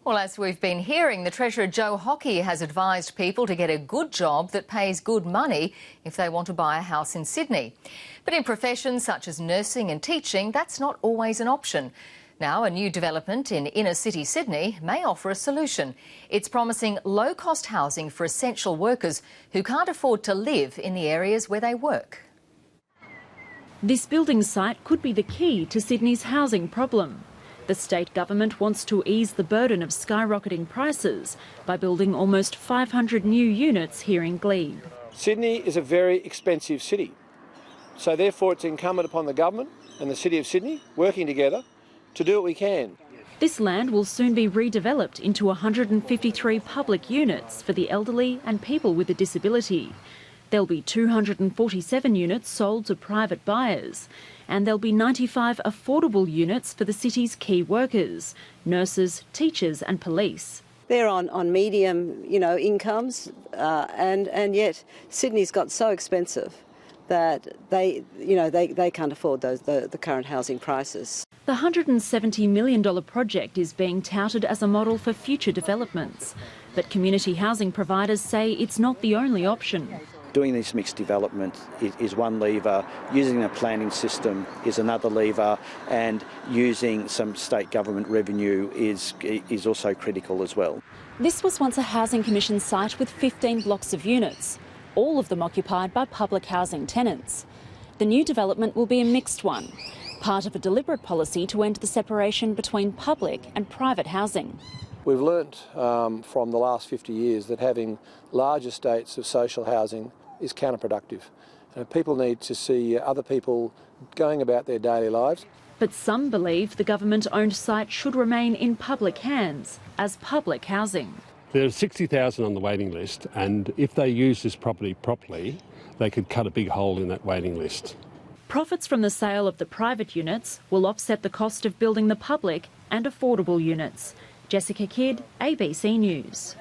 Well, as we've been hearing, the Treasurer Joe Hockey has advised people to get a good job that pays good money if they want to buy a house in Sydney. But in professions such as nursing and teaching, that's not always an option. Now, a new development in inner city Sydney may offer a solution. It's promising low-cost housing for essential workers who can't afford to live in the areas where they work. This building site could be the key to Sydney's housing problem. The state government wants to ease the burden of skyrocketing prices by building almost 500 new units here in Glebe. Sydney is a very expensive city, so therefore it's incumbent upon the government and the City of Sydney working together to do what we can. This land will soon be redeveloped into 153 public units for the elderly and people with a disability. There'll be 247 units sold to private buyers, and there'll be 95 affordable units for the city's key workers, nurses, teachers and police. They're on medium, incomes, and yet Sydney's got so expensive that they can't afford the current housing prices. The $170 million project is being touted as a model for future developments, but community housing providers say it's not the only option. Doing this mixed development is one lever, using a planning system is another lever, and using some state government revenue is also critical as well. This was once a Housing Commission site with 15 blocks of units, all of them occupied by public housing tenants. The new development will be a mixed one, part of a deliberate policy to end the separation between public and private housing. We've learnt from the last 50 years that having large estates of social housing is counterproductive. People need to see other people going about their daily lives. But some believe the government-owned site should remain in public hands as public housing. There's 60,000 on the waiting list, and if they use this property properly, they could cut a big hole in that waiting list. Profits from the sale of the private units will offset the cost of building the public and affordable units. Jessica Kidd, ABC News.